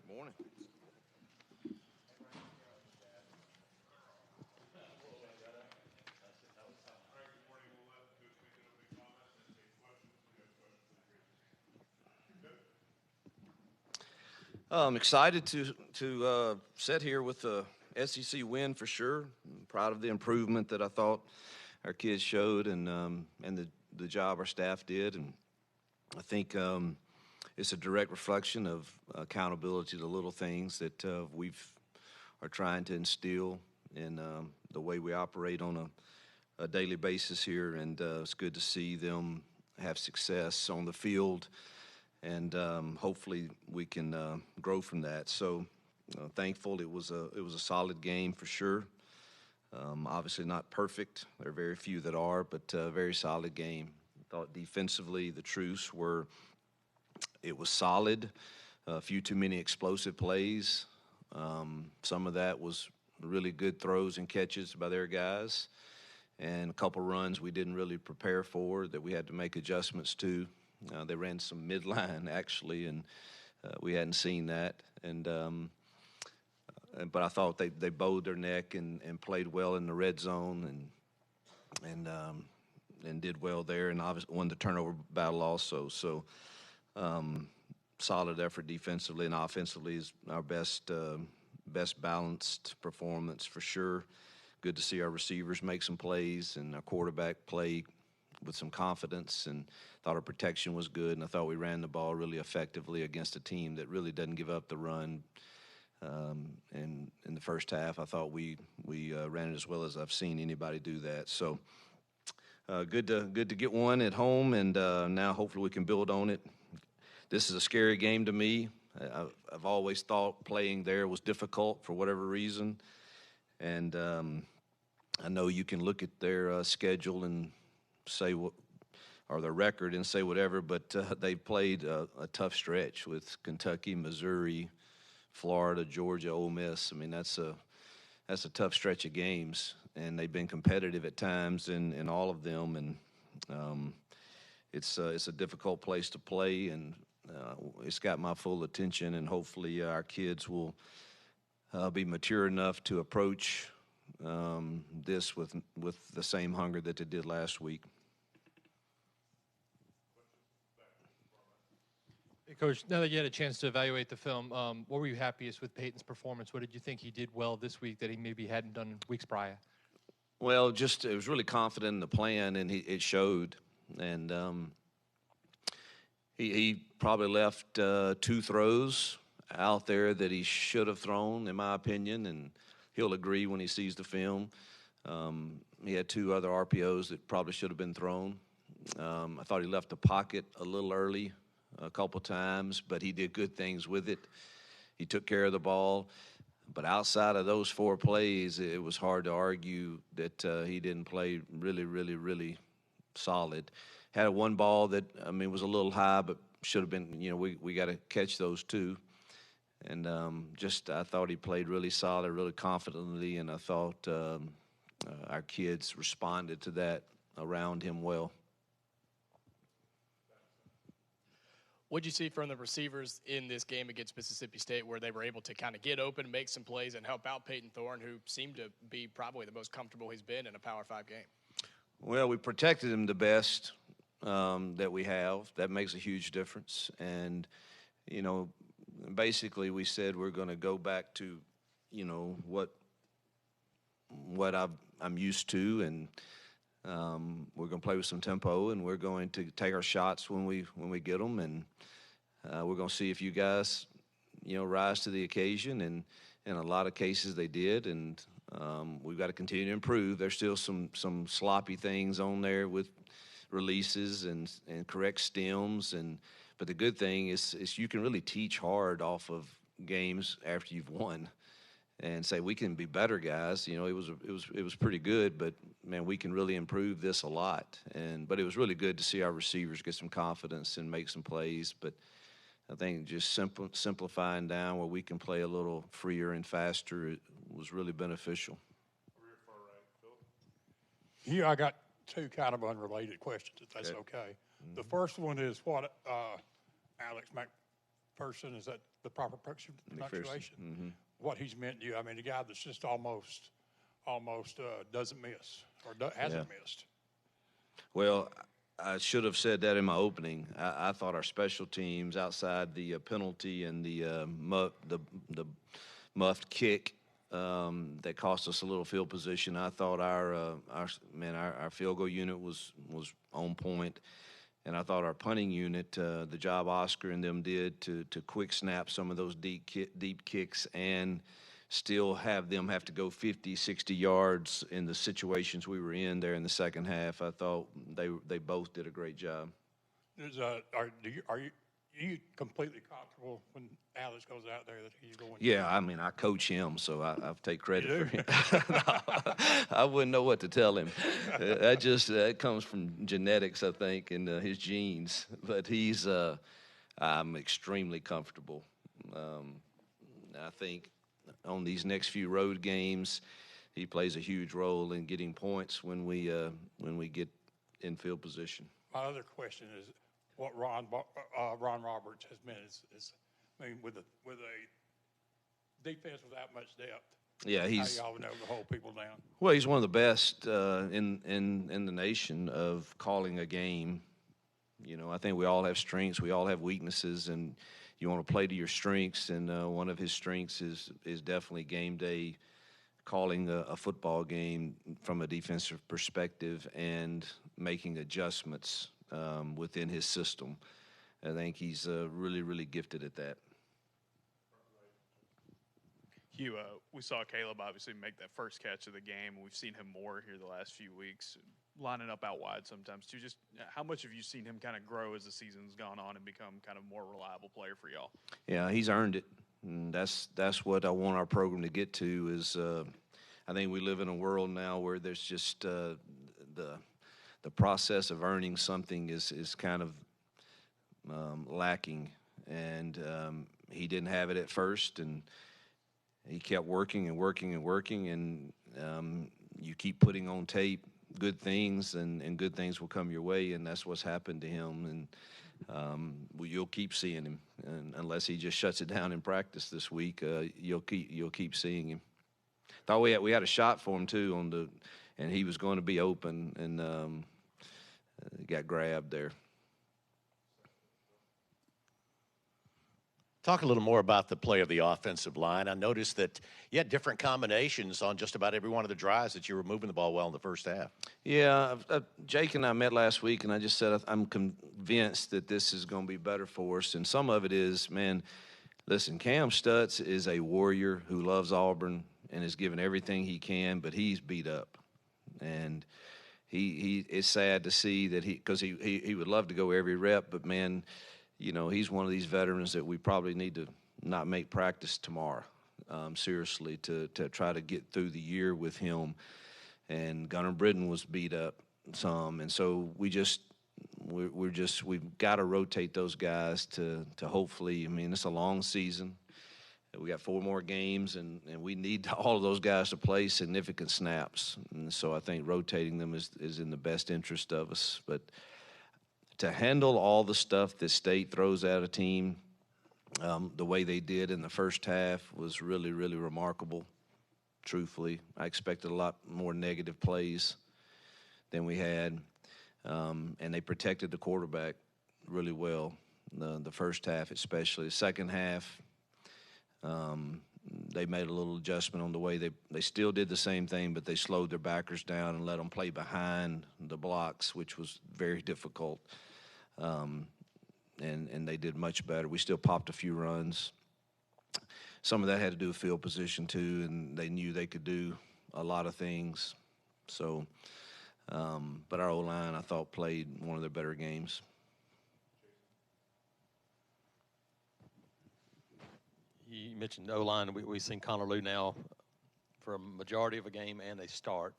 Morning. I'm excited to sit here with the SEC win for sure. I'm proud of the improvement that I thought our kids showed and the job our staff did. And I think it's a direct reflection of accountability to little things that we are trying to instill in the way we operate on a daily basis here. And it's good to see them have success on the field. And hopefully we can grow from that. So thankful it was a solid game for sure. Obviously not perfect. There are very few that are, but a very solid game. I thought defensively the truths were it was solid. A few too many explosive plays. Some of that was really good throws and catches by their guys. And a couple runs we didn't really prepare for that we had to make adjustments to. They ran some midline actually, and we hadn't seen that. But I thought they bowed their neck and played well in the red zone and did well there, and obviously won the turnover battle also. So solid effort defensively and offensively is our best balanced performance for sure. Good to see our receivers make some plays and our quarterback play with some confidence, and thought our protection was good, and I thought we ran the ball really effectively against a team that really doesn't give up the run. And in the first half, I thought we ran it as well as I've seen anybody do that. So good to get one at home, and now hopefully we can build on it. This is a scary game to me. I've always thought playing there was difficult for whatever reason, and I know you can look at their schedule and say what, or their record and say whatever, but they've played a tough stretch with Kentucky, Missouri, Florida, Georgia, Ole Miss. I mean, that's a tough stretch of games, and they've been competitive at times in all of them, and it's a difficult place to play, and it's got my full attention, and hopefully our kids will be mature enough to approach this with the same hunger that they did last week. Hey, Coach, now that you had a chance to evaluate the film, what were you happiest with Payton's performance? What did you think he did well this week that he maybe hadn't done weeks prior? Well, it was really confident in the plan, and it showed. And he probably left 2 throws out there that he should have thrown, in my opinion, and he'll agree when he sees the film. He had 2 other RPOs that probably should have been thrown. I thought he left the pocket a little early a couple times, but he did good things with it. He took care of the ball. But outside of those 4 plays, it was hard to argue that he didn't play really, really, really solid. Had a one ball that, was a little high, but should have been, we got to catch those too. And I thought he played really solid, really confidently, and I thought our kids responded to that around him well. What did you see from the receivers in this game against Mississippi State where they were able to kind of get open, make some plays, and help out Payton Thorne, who seemed to be probably the most comfortable he's been in a Power 5 game? Well, we protected him the best that we have. That makes a huge difference. And, basically we said we're going to go back to, what I'm used to, and we're going to play with some tempo, and we're going to take our shots when we get them, and we're going to see if you guys, rise to the occasion. And in a lot of cases they did, and we've got to continue to improve. There's still some sloppy things on there with releases and correct stems, but the good thing is you can really teach hard off of games after you've won, and say we can be better, guys. It was pretty good, but man, we can really improve this a lot. But it was really good to see our receivers get some confidence and make some plays. But I think just simplifying down where we can play a little freer and faster was really beneficial. I got 2 kind of unrelated questions, if that's okay. The first one is what Alex person? Is that the proper McPherson. punctuation? Mm-hmm. What he's meant to you? I mean, the guy that's just almost doesn't miss or hasn't missed. Well, I should have said that in my opening. I thought our special teams, outside the penalty and the muffed kick that cost us a little field position, I thought our field goal unit was on point, and I thought our punting unit, the job Oscar and them did to quick snap some of those deep kicks and still have them have to go 50, 60 yards in the situations we were in there in the second half. I thought they both did a great job. Are you completely comfortable when Alex goes out there that he's going? Yeah, I mean, I coach him, so I take credit for him. I wouldn't know what to tell him. That comes from genetics, I think, and his genes. But I'm extremely comfortable. I think on these next few road games, he plays a huge role in getting points when we get in field position. My other question is what Ron Roberts has meant is with a defense without much depth. Yeah, he's how y'all would know to hold people down. Well, he's one of the best in the nation of calling a game. You know, I think we all have strengths, we all have weaknesses, and you want to play to your strengths. And one of his strengths is definitely game day, calling a football game from a defensive perspective and making adjustments within his system. I think he's really, really gifted at that. Hugh, we saw Caleb obviously make that first catch of the game. We've seen him more here the last few weeks, lining up out wide sometimes too. Just how much have you seen him kind of grow as the season's gone on and become kind of more reliable player for y'all? Yeah, he's earned it. And that's what I want our program to get to is I think we live in a world now where there's just the process of earning something is kind of lacking. And he didn't have it at first, and he kept working and working and working, and you keep putting on tape good things, and good things will come your way, and that's what's happened to him. And you'll keep seeing him, and unless he just shuts it down in practice this week, you'll keep seeing him. Thought we had a shot for him too and he was going to be open, and got grabbed there. Talk a little more about the play of the offensive line. I noticed that you had different combinations on just about every one of the drives that you were moving the ball well in the first half. Yeah, Jake and I met last week, and I just said I'm convinced that this is going to be better for us. And some of it is, man, listen, Cam Stutz is a warrior who loves Auburn and is giving everything he can, but he's beat up. And it's sad to see that because he would love to go every rep, but, man, you know, he's one of these veterans that we probably need to not make practice tomorrow, seriously, to try to get through the year with him. And Gunnar Britton was beat up some, and so we've got to rotate those guys to hopefully. I mean, it's a long season. We got 4 more games, and we need all of those guys to play significant snaps. And so I think rotating them is in the best interest of us, but to handle all the stuff that State throws at a team the way they did in the first half was really, really remarkable, truthfully. I expected a lot more negative plays than we had, and they protected the quarterback really well, the first half especially. The second half, they made a little adjustment on the way they still did the same thing, but they slowed their backers down and let them play behind the blocks, which was very difficult. And they did much better. We still popped a few runs. Some of that had to do with field position too, and they knew they could do a lot of things. So, but our O-line, I thought, played one of their better games. You mentioned O-line. We've seen Conor Lee now for a majority of a game and a start.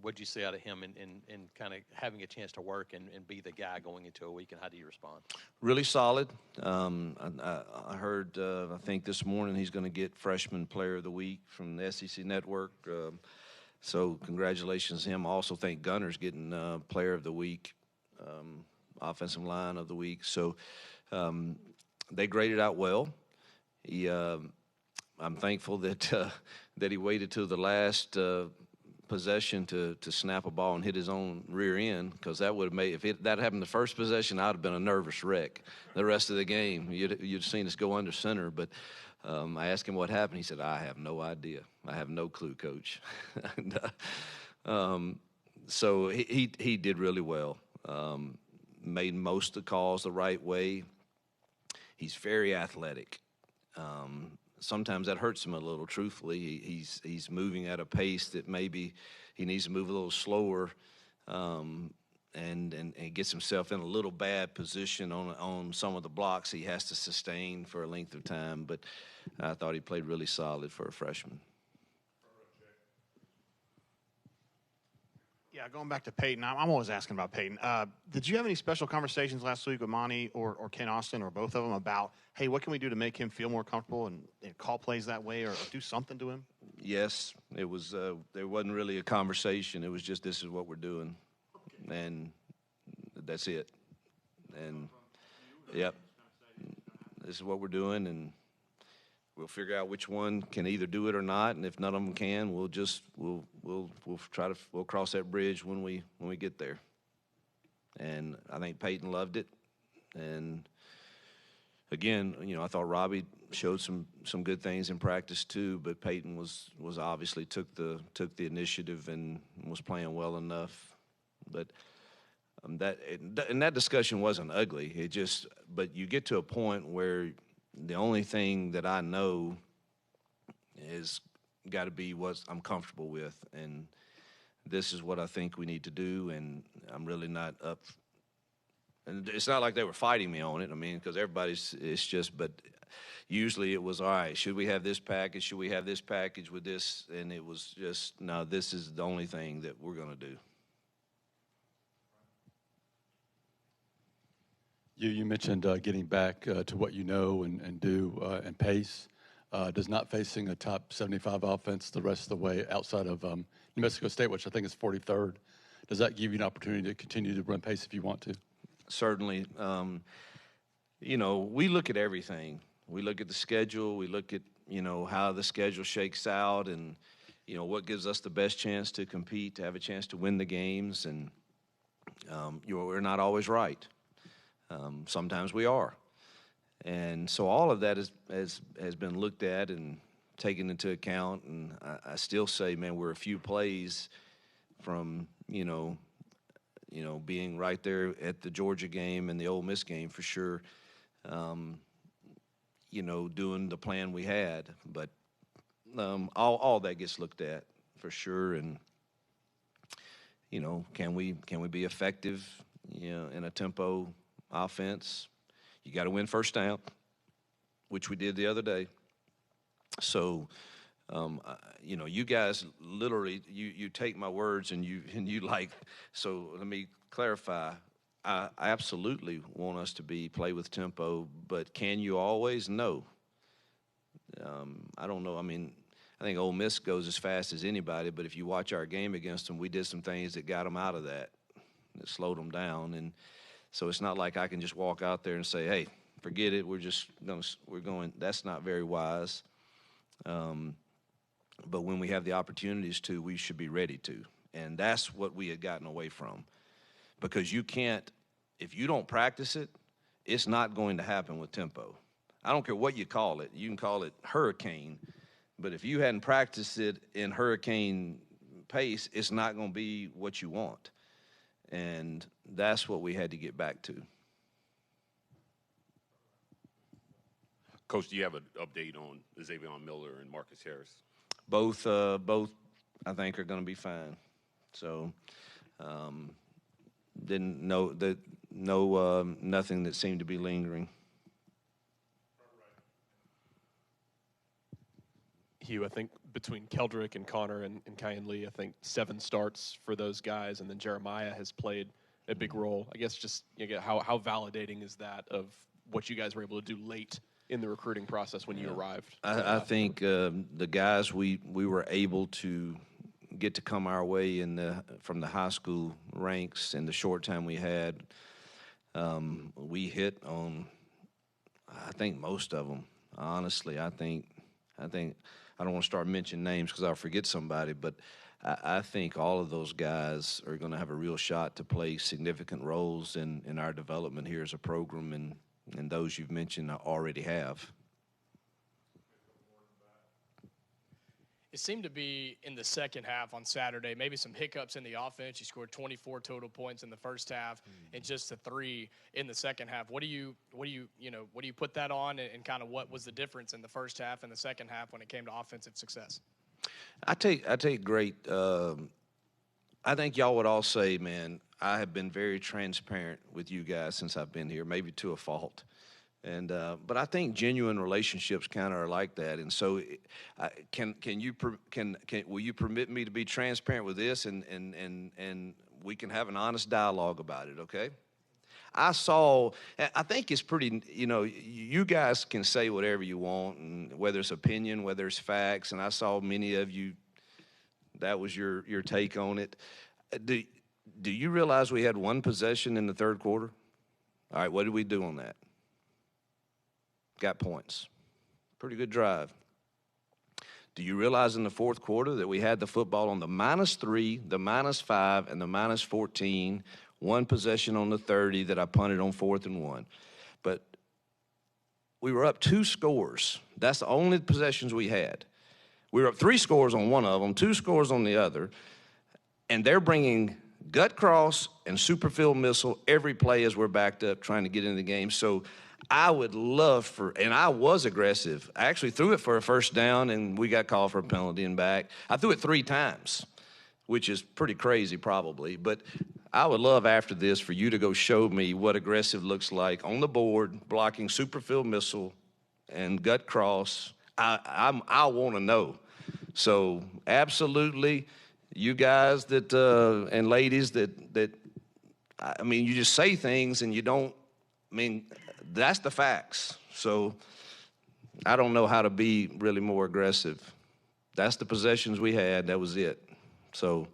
What did you see out of him in kind of having a chance to work and be the guy going into a week, and how do you respond? Really solid. I heard, I think this morning he's going to get Freshman Player of the Week from the SEC Network. So congratulations to him. I also think Gunner's getting Player of the Week, Offensive Line of the Week. So they graded out well. I'm thankful that that he waited till the last possession to snap a ball and hit his own rear end, because that would have made, if that happened the first possession, I'd have been a nervous wreck the rest of the game. You'd seen us go under center, but I asked him what happened. He said, "I have no idea. I have no clue, Coach." And, so he did really well. Made most of the calls the right way. He's very athletic. Sometimes that hurts him a little, truthfully. He's moving at a pace that maybe he needs to move a little slower, and gets himself in a little bad position on some of the blocks he has to sustain for a length of time. But I thought he played really solid for a freshman. Yeah, going back to Payton, I'm always asking about Payton. Did you have any special conversations last week with Monty or Ken Austin or both of them about, hey, what can we do to make him feel more comfortable and call plays that way or do something to him? Yes, it was. There wasn't really a conversation. It was just, this is what we're doing, and that's it. And yep, this is what we're doing, and we'll figure out which one can either do it or not. And if none of them can, we'll cross that bridge when we get there. And I think Payton loved it. And again, I thought Robbie showed some good things in practice too, but Payton was obviously took the initiative and was playing well enough. But that discussion wasn't ugly. But you get to a point where the only thing that I know is got to be what I'm comfortable with, and this is what I think we need to do, and I'm really not up. And it's not like they were fighting me on it. I mean, because it's just, but usually it was, all right, should we have this package? Should we have this package with this? And it was just, no, this is the only thing that we're going to do. You mentioned getting back to what you know and do and pace. Does not facing a top 75 offense the rest of the way outside of New Mexico State, which I think is 43rd, does that give you an opportunity to continue to run pace if you want to? Certainly. We look at everything. We look at the schedule. We look at, how the schedule shakes out and, what gives us the best chance to compete, to have a chance to win the games. And, we're not always right. Sometimes we are. And so all of that has been looked at and taken into account. And I still say, man, we're a few plays from, being right there at the Georgia game and the Ole Miss game for sure, doing the plan we had. But all that gets looked at for sure. And, can we be effective, in a tempo offense? You got to win first down, which we did the other day. So, you guys literally, you take my words and you like, so let me clarify. I absolutely want us to play with tempo, but can you always? No. I don't know. I mean, I think Ole Miss goes as fast as anybody, but if you watch our game against them, we did some things that got them out of that slowed them down. And so it's not like I can just walk out there and say, hey, forget it, we're going. That's not very wise. But when we have the opportunities to, we should be ready to. And that's what we had gotten away from. Because you can't, if you don't practice it, it's not going to happen with tempo. I don't care what you call it. You can call it hurricane. But if you hadn't practiced it in hurricane pace, it's not going to be what you want. And that's what we had to get back to. Coach, do you have an update on Xavier Miller and Marcus Harris? Both, I think, are going to be fine. So, didn't know that nothing that seemed to be lingering. Hugh, I think between Keldrick and Conor and Conor Lee, I think 7 starts for those guys, and then Jeremiah has played a big role. I guess just how validating is that of what you guys were able to do late in the recruiting process when you arrived? I think the guys we were able to get to come our way from the high school ranks in the short time we had, we hit on I think most of them, honestly. I think I don't want to start mentioning names because I'll forget somebody, but I think all of those guys are going to have a real shot to play significant roles in our development here as a program, and those you've mentioned already have. It seemed to be in the second half on Saturday, maybe some hiccups in the offense. You scored 24 total points in the first half and just a 3 in the second half. What do you put that on, and kind of what was the difference in the first half and the second half when it came to offensive success? I take great. I think y'all would all say, man, I have been very transparent with you guys since I've been here, maybe to a fault. And but I think genuine relationships kind of are like that. And so, will you permit me to be transparent with this, and we can have an honest dialogue about it, okay? I think it's pretty, you guys can say whatever you want, and whether it's opinion, whether it's facts, and I saw many of you, that was your take on it. Do you realize we had one possession in the third quarter? All right, what did we do on that? Got points. Pretty good drive. Do you realize in the fourth quarter that we had the football on the -3, the -5, and the -14, one possession on the 30 that I punted on 4th and 1. But we were up 2 scores. That's the only possessions we had. We were up 3 scores on one of them, 2 scores on the other, and they're bringing gut cross and superfield missile every play as we're backed up trying to get into the game. So I would love and I was aggressive. I actually threw it for a first down, and we got called for a penalty and back. I threw it 3 times, which is pretty crazy probably. But I would love after this for you to go show me what aggressive looks like on the board, blocking superfield missile and gut cross. I want to know. So absolutely, you guys and ladies that I mean, you just say things and you don't. I mean, that's the facts. So I don't know how to be really more aggressive. That's the possessions we had. That was it. So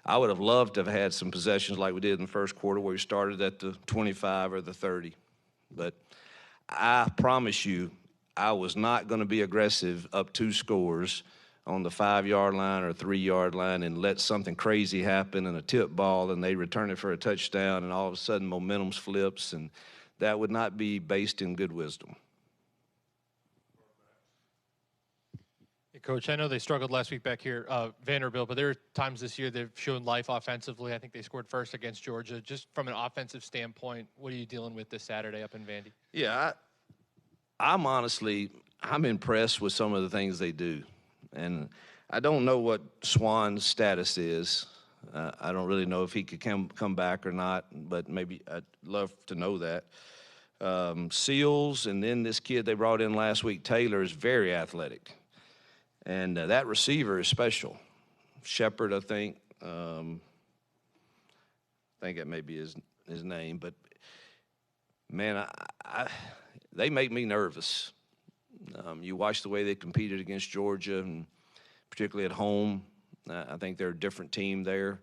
I would have loved to have had some possessions like we did in the first quarter where we started at the 25 or the 30. But I promise you, I was not going to be aggressive up 2 scores on the 5-yard line or 3-yard line and let something crazy happen and a tip ball and they return it for a touchdown and all of a sudden momentum flips, and that would not be based in good wisdom. Hey, Coach, I know they struggled last week back here, Vanderbilt, but there are times this year they've shown life offensively. I think they scored first against Georgia. Just from an offensive standpoint, what are you dealing with this Saturday up in Vandy? Yeah, I'm impressed with some of the things they do. And I don't know what Swan's status is. I don't really know if he could come back or not, but maybe I'd love to know that. Seals, and then this kid they brought in last week, Taylor, is very athletic. And that receiver is special. Shepard, I think. I think that may be his name. But, man, they make me nervous. You watch the way they competed against Georgia, and particularly at home. I think they're a different team there.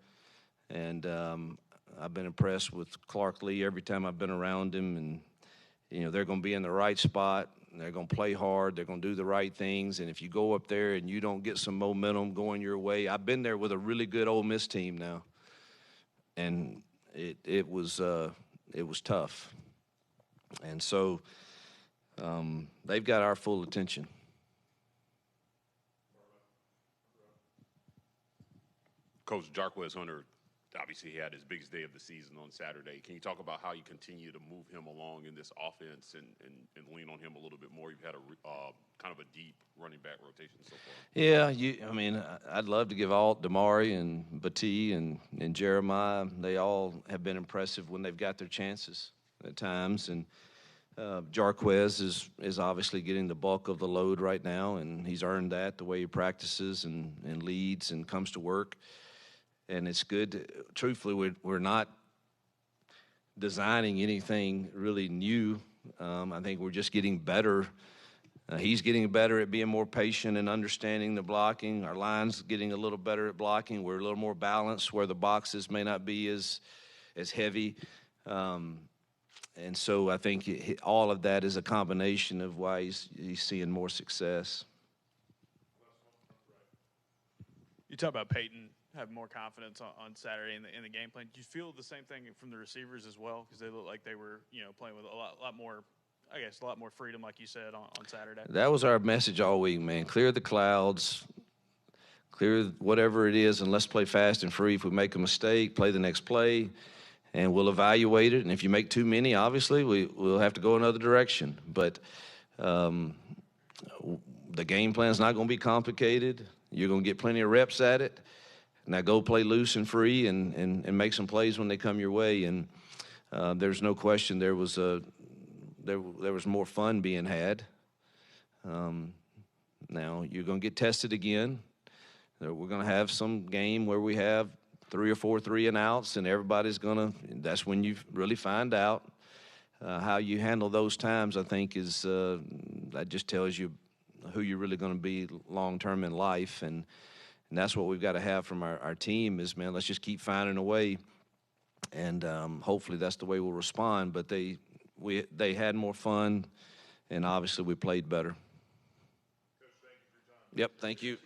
And I've been impressed with Conor Lee every time I've been around him. And, they're going to be in the right spot. They're going to play hard. They're going to do the right things. And if you go up there and you don't get some momentum going your way, I've been there with a really good Ole Miss team now. And it was tough. And so they've got our full attention. Coach, Darkz Hunter, obviously he had his biggest day of the season on Saturday. Can you talk about how you continue to move him along in this offense and lean on him a little bit more? You've had a kind of a deep running back rotation so far. Yeah, I'd love to give all Damari and Batee and Jeremiah. They all have been impressive when they've got their chances at times. And Darkz is obviously getting the bulk of the load right now, and he's earned that the way he practices and leads and comes to work. And it's good. Truthfully, we're not designing anything really new. I think we're just getting better. He's getting better at being more patient and understanding the blocking. Our line's getting a little better at blocking. We're a little more balanced where the boxes may not be as heavy. and so I think all of that is a combination of why he's seeing more success. You talk about Payton having more confidence on Saturday in the game plan. Do you feel the same thing from the receivers as well? Because they look like they were, playing with a lot more, I guess, a lot more freedom, like you said, on Saturday. That was our message all week, man. Clear the clouds, clear whatever it is, and let's play fast and free. If we make a mistake, play the next play, and we'll evaluate it. And if you make too many, obviously, we'll have to go another direction. But the game plan's not going to be complicated. You're going to get plenty of reps at it. Now go play loose and free and make some plays when they come your way. And there's no question there was more fun being had. Now you're going to get tested again. We're going to have some game where we have 3 or 4 3-and-outs, and everybody's going to – that's when you really find out how you handle those times, I think, is that just tells you who you're really going to be long-term in life. And that's what we've got to have from our team is, man, let's just keep finding a way. And hopefully that's the way we'll respond. But they had more fun, and obviously we played better. Coach, thank you for your time. Yep, thank you.